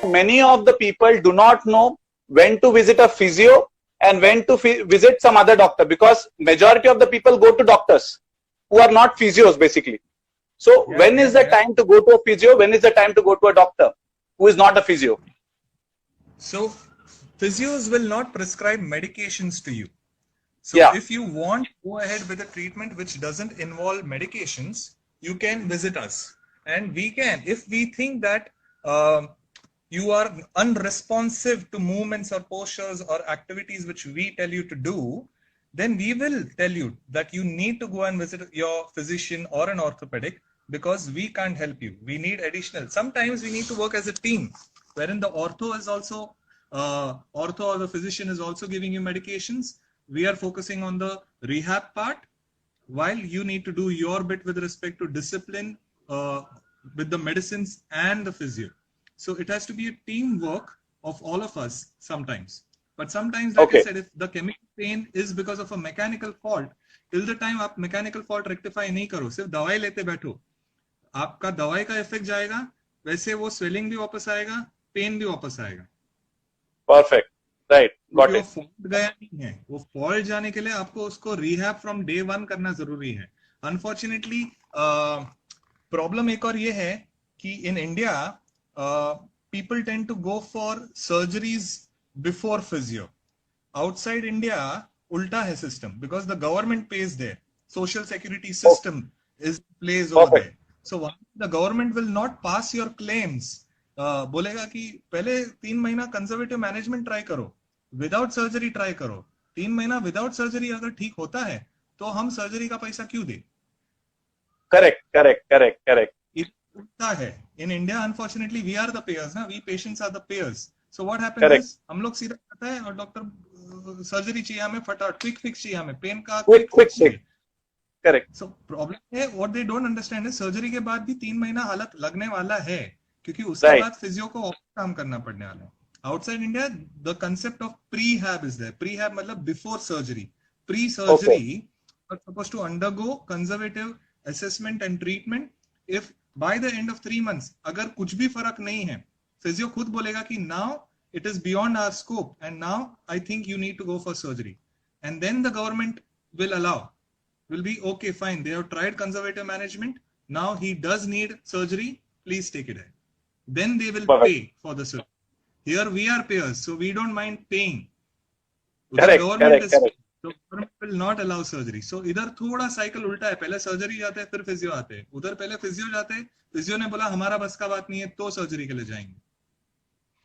Many of the people do not know when to visit a physio and when to visit some other doctor, because majority of the people go to doctors who are not physios basically. So when is the time to go to a physio? When is the time to go to a doctor who is not a physio? So physios will not prescribe medications to you. So if you want to go ahead with a treatment which doesn't involve medications, you can visit us. And we can, if we think that you are unresponsive to movements or postures or activities which we tell you to do, then we will tell you that you need to go and visit your physician or an orthopedic, because we can't help you. We need additional. Sometimes we need to work as a team, wherein the ortho is also, ortho or the physician is also giving you medications. We are focusing on the rehab part, while you need to do your bit with respect to discipline with the medicines and the physio. So it has to be a teamwork of all of us sometimes. But sometimes, like I said, if the chemical pain is because of a mechanical fault, till the time आप mechanical fault rectify नहीं करो, सिर्फ दवाई लेते बैठो, आपका दवाई का इफेक्ट जाएगा, वैसे वो swelling भी वापस आएगा, पेन भी वापस आएगा. Perfect. Right. Got it. Fault गया नहीं है, वो फॉल्ट जाने के लिए आपको उसको रिहैब फ्रॉम डे 1 करना जरूरी है. अनफॉर्चुनेटली प्रॉब्लम एक और ये है कि in India people tend to go for surgeries before physio. Outside India उल्टा है system, because the government pays there, social security system is place over there. So the government will not pass your claims. बोलेगा कि पहले 3 महीना conservative management try करो, without surgery try करो. 3 महीना without surgery अगर ठीक होता है तो हम सर्जरी का पैसा क्यों दे? करेक्ट. उल्टा है in India. Unfortunately we are the payers ना, we patients are the payers. So what happens, हम लोग सीधा कहता है और डॉक्टर सर्जरी चाहिए हमें, फटाफट क्विक फिक्स चाहिए हमें, पेन का क्विक फिक्स चाहिए. करेक्ट. सो प्रॉब्लम है, व्हाट दे डोंट अंडरस्टैंड है, सर्जरी के बाद भी 3 महीना हालत लगने वाला है, क्योंकि उसके बाद फिजियो को और काम करना पड़ने वाला है. Outside India, the concept of prehab is there. Prehab मतलब before surgery. Pre-surgery, you are supposed to undergo conservative assessment and treatment. If by the end of 3 months, अगर कुछ भी फर्क नहीं है, physio खुद बोलेगा कि now it is beyond our scope and now I think you need to go for surgery. And then the government will allow, will be okay, fine. They have tried conservative management. Now he does need surgery. Please take it ahead. Then they will pay for the surgery. Here we are payers, so we don't mind paying. Correct. So government will not allow surgery. So इधर थोड़ा cycle उल्टा है, पहले surgery जाते हैं फिर physio आते हैं. उधर पहले फिजियो जाते हैं, फिजियो ने बोला हमारा बस का बात नहीं है तो सर्जरी के लिए जाएंगे.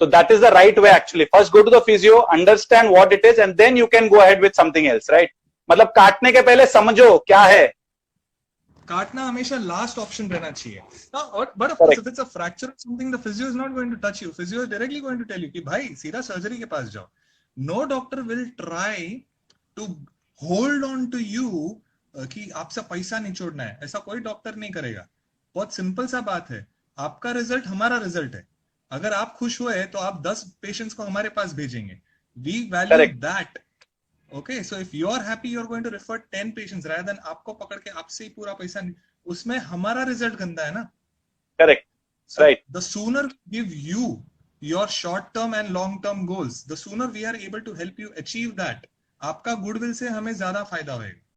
So that is the right way actually. First go to the physio, understand what it is, and then you can go ahead with something else, right? मतलब काटने के पहले समझो क्या है. काटना हमेशा लास्ट ऑप्शन रहना चाहिए. But of course, if it's a fracture or something, the physio is not going to touch you. Physio is directly going to tell you कि भाई सीधा सर्जरी के पास जाओ. No doctor will try to hold on to you कि आपसे पैसा नहीं छोड़ना है. ऐसा कोई डॉक्टर नहीं करेगा. बहुत सिंपल सा बात है, आपका रिजल्ट हमारा रिजल्ट है. अगर आप खुश हुए तो आप 10 पेशेंट्स को हमारे पास भेजेंगे. We value that. Okay, so if you are happy, you are going to refer 10 patients rather than आपको पकड़ के आपसे ही पूरा पैसा. उसमें हमारा रिजल्ट गंदा है ना. Correct. So right. The sooner we give you your short term and long term goals, the sooner we are able to help you achieve that. आपका गुडविल से हमें ज्यादा फायदा होगा.